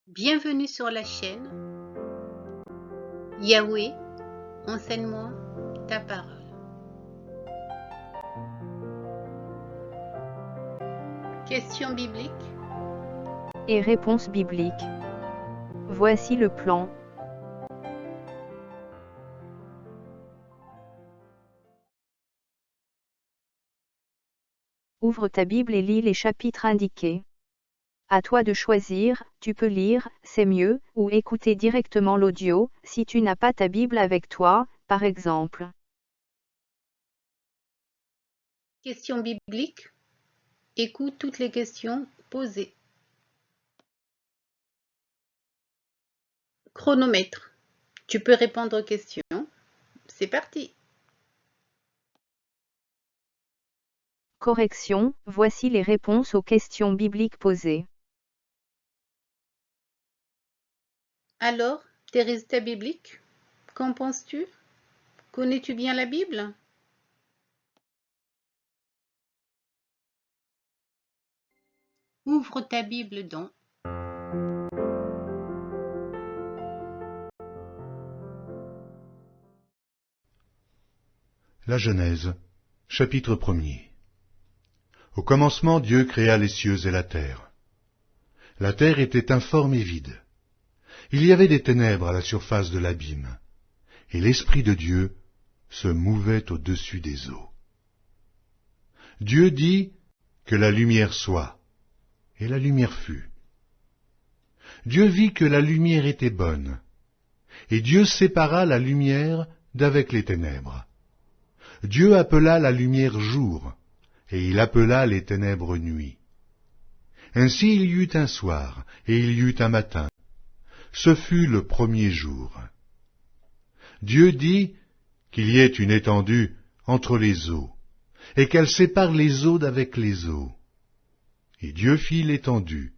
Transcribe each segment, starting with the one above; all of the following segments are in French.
Bienvenue sur la chaîne Yahweh, enseigne-moi ta parole. Question biblique et réponses bibliques. Voici le plan. Ouvre ta Bible et lis les chapitres indiqués. À toi de choisir, tu peux lire, c'est mieux, ou écouter directement l'audio, si tu n'as pas ta Bible avec toi, par exemple. Question biblique. Écoute toutes les questions posées. Chronomètre. Tu peux répondre aux questions. C'est parti. Correction, voici les réponses aux questions bibliques posées. Alors, tes résultats bibliques, qu'en penses-tu? Connais-tu bien la Bible? Ouvre ta Bible donc. La Genèse, chapitre 1er. Au commencement, Dieu créa les cieux et la terre. La terre était informe et vide. Il y avait des ténèbres à la surface de l'abîme, et l'Esprit de Dieu se mouvait au-dessus des eaux. Dieu dit que la lumière soit, et la lumière fut. Dieu vit que la lumière était bonne, et Dieu sépara la lumière d'avec les ténèbres. Dieu appela la lumière jour, et il appela les ténèbres nuit. Ainsi il y eut un soir, et il y eut un matin. Ce fut le premier jour. Dieu dit qu'il y ait une étendue entre les eaux, et qu'elle sépare les eaux d'avec les eaux. Et Dieu fit l'étendue,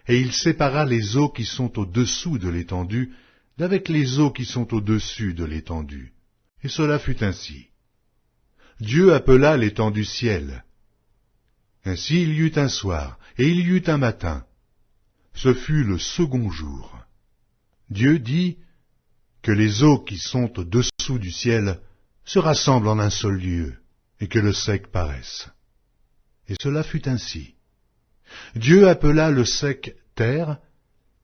et il sépara les eaux qui sont au-dessous de l'étendue d'avec les eaux qui sont au-dessus de l'étendue. Et cela fut ainsi. Dieu appela l'étendue ciel. Ainsi il y eut un soir, et il y eut un matin. Ce fut le second jour. Dieu dit que les eaux qui sont au-dessous du ciel se rassemblent en un seul lieu, et que le sec paraisse. Et cela fut ainsi. Dieu appela le sec terre,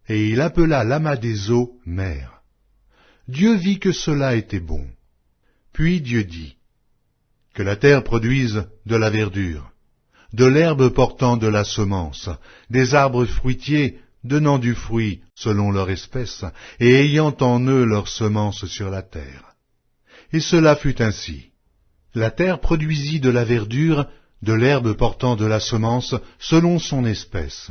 et il appela l'amas des eaux mer. Dieu vit que cela était bon. Puis Dieu dit que la terre produise de la verdure, de l'herbe portant de la semence, des arbres fruitiers donnant du fruit selon leur espèce, et ayant en eux leur semence sur la terre. Et cela fut ainsi. La terre produisit de la verdure, de l'herbe portant de la semence selon son espèce,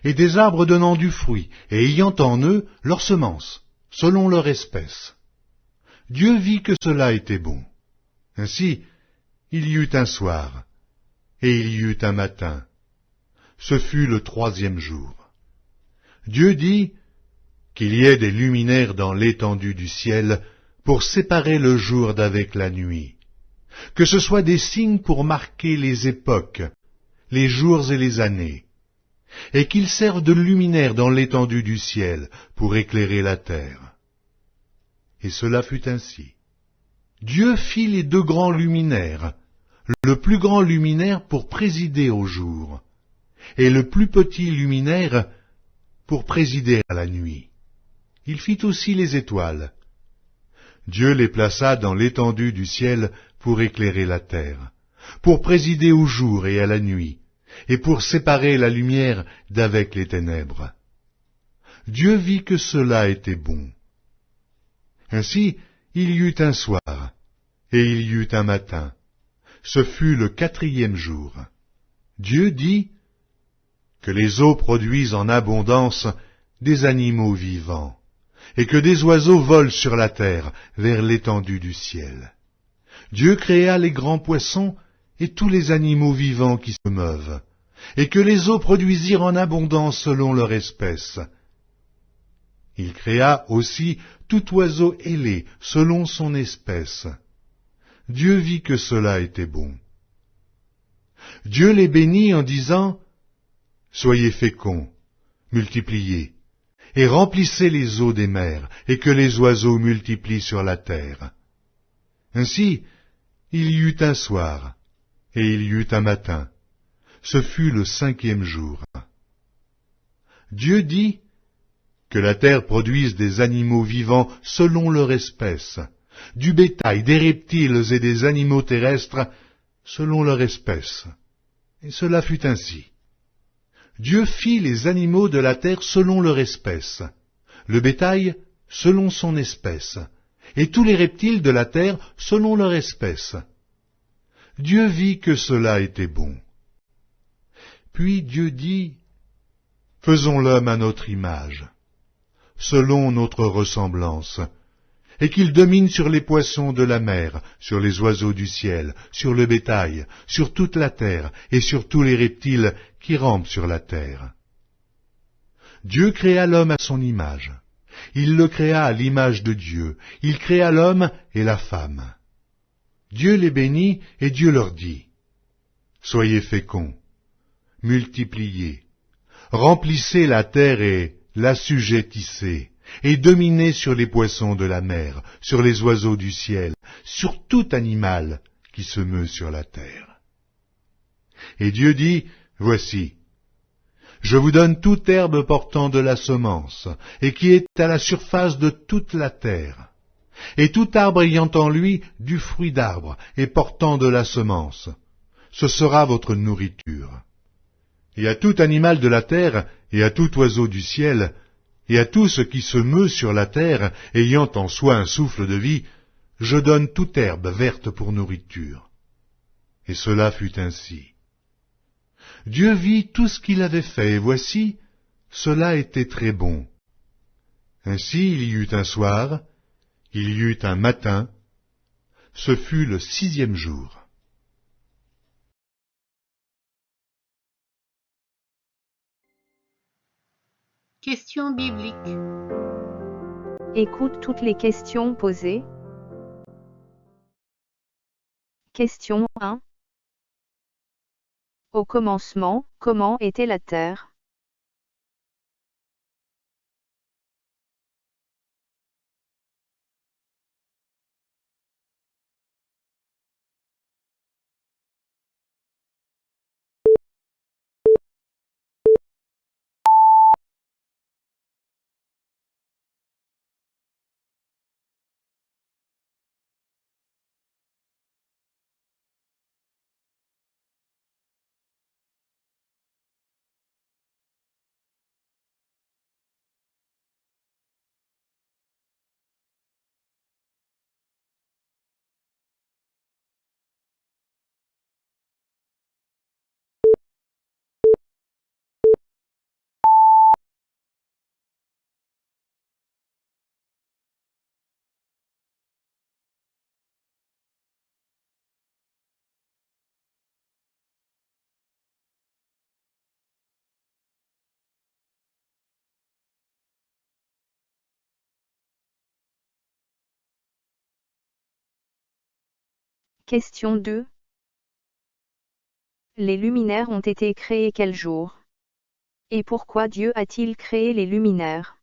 et des arbres donnant du fruit, et ayant en eux leur semence, selon leur espèce. Dieu vit que cela était bon. Ainsi, il y eut un soir, et il y eut un matin. Ce fut le troisième jour. Dieu dit qu'il y ait des luminaires dans l'étendue du ciel pour séparer le jour d'avec la nuit, que ce soit des signes pour marquer les époques, les jours et les années, et qu'ils servent de luminaires dans l'étendue du ciel pour éclairer la terre. Et cela fut ainsi. Dieu fit les deux grands luminaires, le plus grand luminaire pour présider au jour, et le plus petit luminaire pour présider à la nuit. Il fit aussi les étoiles. Dieu les plaça dans l'étendue du ciel pour éclairer la terre, pour présider au jour et à la nuit, et pour séparer la lumière d'avec les ténèbres. Dieu vit que cela était bon. Ainsi, il y eut un soir, et il y eut un matin. Ce fut le quatrième jour. Dieu dit que les eaux produisent en abondance des animaux vivants, et que des oiseaux volent sur la terre vers l'étendue du ciel. Dieu créa les grands poissons et tous les animaux vivants qui se meuvent, et que les eaux produisirent en abondance selon leur espèce. Il créa aussi tout oiseau ailé selon son espèce. Dieu vit que cela était bon. Dieu les bénit en disant « Soyez féconds, multipliez, et remplissez les eaux des mers, et que les oiseaux multiplient sur la terre. Ainsi, il y eut un soir, et il y eut un matin. Ce fut le 5e jour. Dieu dit que la terre produise des animaux vivants selon leur espèce, du bétail, des reptiles et des animaux terrestres selon leur espèce. Et cela fut ainsi. Dieu fit les animaux de la terre selon leur espèce, le bétail selon son espèce, et tous les reptiles de la terre selon leur espèce. Dieu vit que cela était bon. Puis Dieu dit, « Faisons l'homme à notre image, selon notre ressemblance, et qu'il domine sur les poissons de la mer, sur les oiseaux du ciel, sur le bétail, sur toute la terre, et sur tous les reptiles qui rampent sur la terre. » Dieu créa l'homme à son image. Il le créa à l'image de Dieu. Il créa l'homme et la femme. Dieu les bénit, et Dieu leur dit, « Soyez féconds, multipliez, remplissez la terre et l'assujettissez, et dominez sur les poissons de la mer, sur les oiseaux du ciel, sur tout animal qui se meut sur la terre. » Et Dieu dit, « Voici, je vous donne toute herbe portant de la semence, et qui est à la surface de toute la terre, et tout arbre ayant en lui du fruit d'arbre, et portant de la semence. Ce sera votre nourriture. Et à tout animal de la terre, et à tout oiseau du ciel, et à tout ce qui se meut sur la terre, ayant en soi un souffle de vie, je donne toute herbe verte pour nourriture. » Et cela fut ainsi. Dieu vit tout ce qu'il avait fait, et voici, cela était très bon. Ainsi il y eut un soir, il y eut un matin, ce fut le 6e jour. Question biblique. Écoute toutes les questions posées. Question 1. Au commencement, comment était la terre? Question 2. Les luminaires ont été créés quel jour? Et pourquoi Dieu a-t-il créé les luminaires?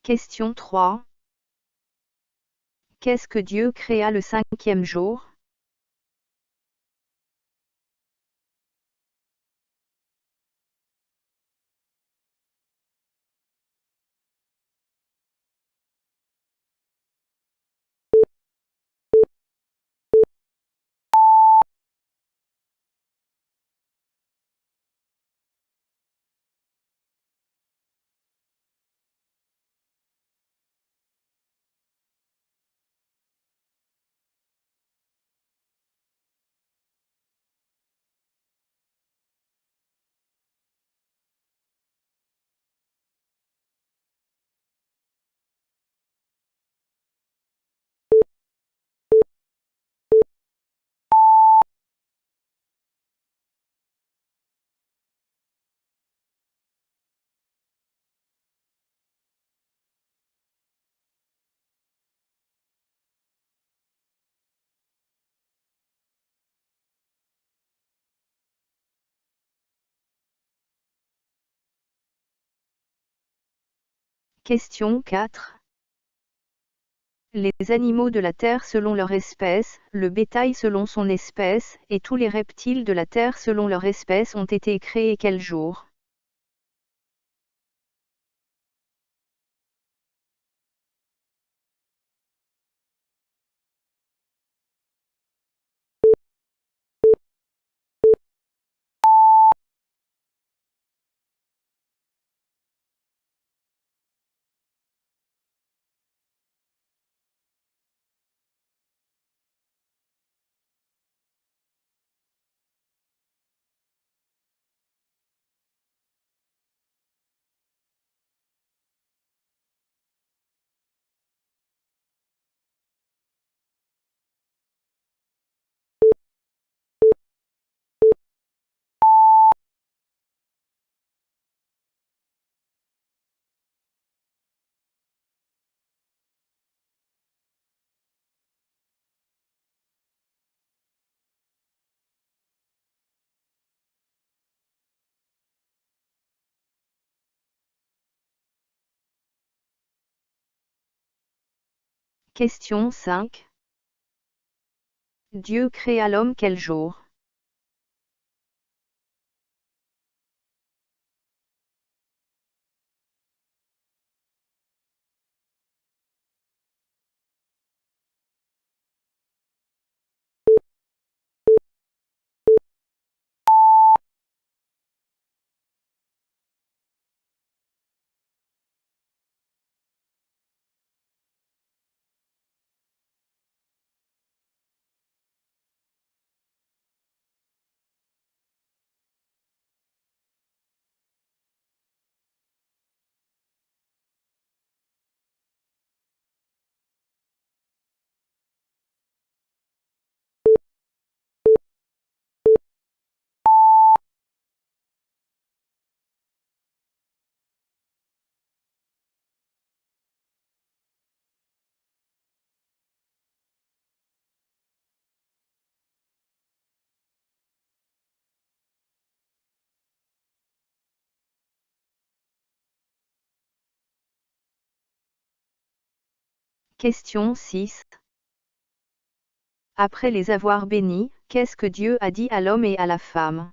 Question 3. Qu'est-ce que Dieu créa le 5e jour? Question 4. Les animaux de la terre selon leur espèce, le bétail selon son espèce, et tous les reptiles de la terre selon leur espèce ont été créés quel jour? Question 5. Dieu créa l'homme quel jour? Question 6. Après les avoir bénis, qu'est-ce que Dieu a dit à l'homme et à la femme?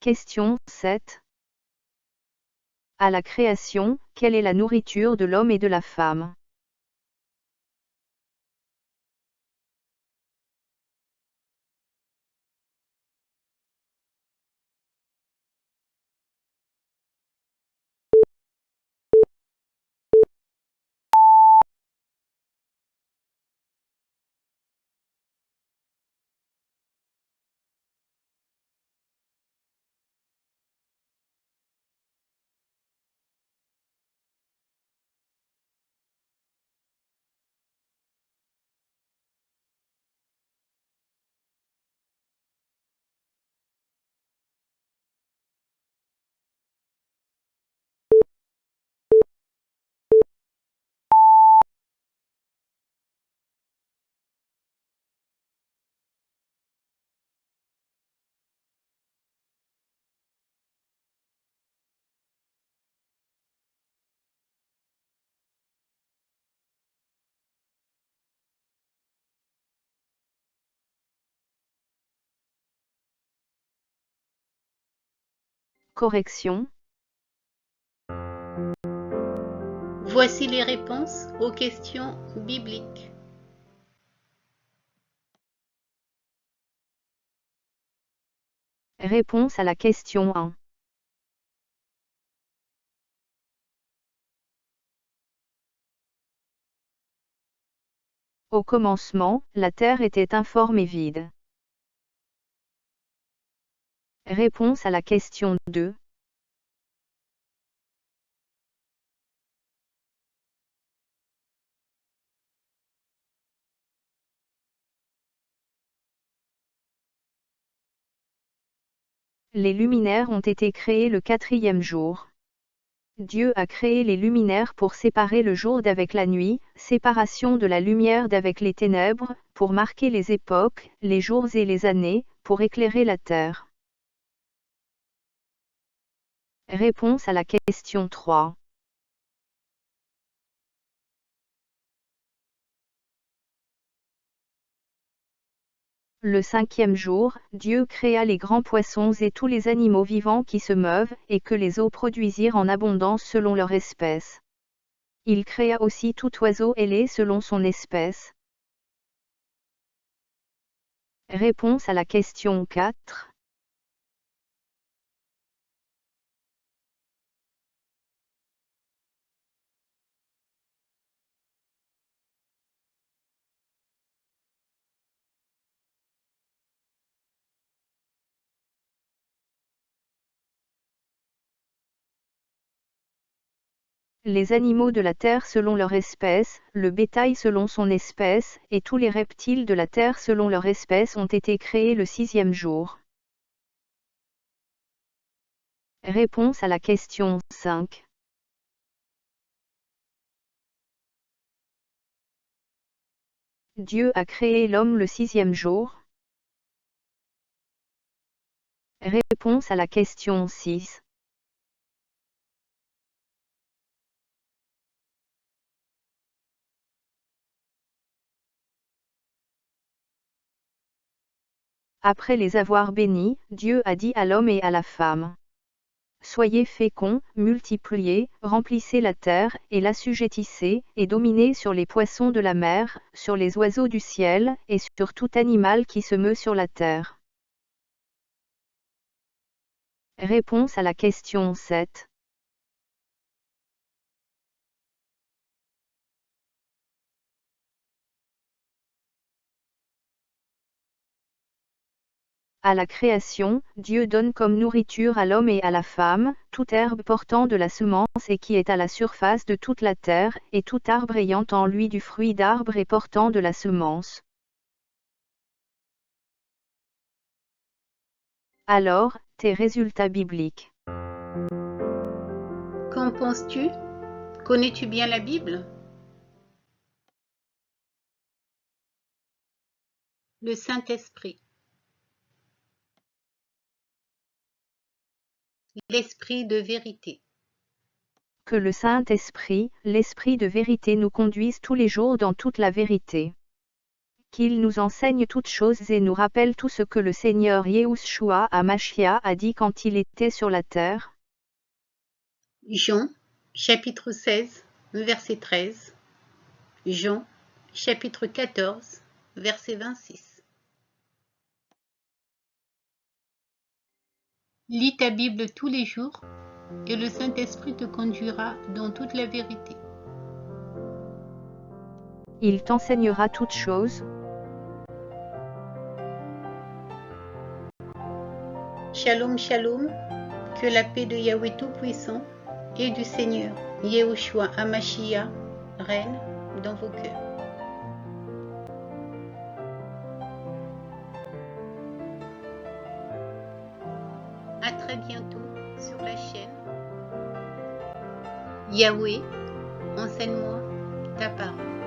Question 7. À la création, quelle est la nourriture de l'homme et de la femme? Correction. Voici les réponses aux questions bibliques. Réponse à la question 1. Au commencement, la terre était informe et vide. Réponse à la question 2. Les luminaires ont été créés le 4e jour. Dieu a créé les luminaires pour séparer le jour d'avec la nuit, séparation de la lumière d'avec les ténèbres, pour marquer les époques, les jours et les années, pour éclairer la terre. Réponse à la question 3. Le 5e jour, Dieu créa les grands poissons et tous les animaux vivants qui se meuvent, et que les eaux produisirent en abondance selon leur espèce. Il créa aussi tout oiseau ailé selon son espèce. Réponse à la question 4. Les animaux de la terre selon leur espèce, le bétail selon son espèce, et tous les reptiles de la terre selon leur espèce ont été créés le 6e jour. Réponse à la question 5. Dieu a créé l'homme le 6e jour. Réponse à la question 6. Après les avoir bénis, Dieu a dit à l'homme et à la femme: Soyez féconds, multipliez, remplissez la terre, et l'assujettissez, et dominez sur les poissons de la mer, sur les oiseaux du ciel, et sur tout animal qui se meut sur la terre. Réponse à la question 7. À la création, Dieu donne comme nourriture à l'homme et à la femme, toute herbe portant de la semence et qui est à la surface de toute la terre, et tout arbre ayant en lui du fruit d'arbre et portant de la semence. Alors, tes résultats bibliques. Qu'en penses-tu? Connais-tu bien la Bible? Le Saint-Esprit. L'Esprit de vérité. Que le Saint-Esprit, l'Esprit de vérité nous conduise tous les jours dans toute la vérité. Qu'il nous enseigne toutes choses et nous rappelle tout ce que le Seigneur Yahushua HaMashiach a dit quand il était sur la terre. Jean, chapitre 16, verset 13. Jean, chapitre 14, verset 26. Lis ta Bible tous les jours et le Saint-Esprit te conduira dans toute la vérité. Il t'enseignera toutes choses. Shalom, shalom, que la paix de Yahweh Tout-Puissant et du Seigneur Yahushua HaMashiach règne dans vos cœurs. À très bientôt sur la chaîne Yahweh, enseigne-moi ta parole.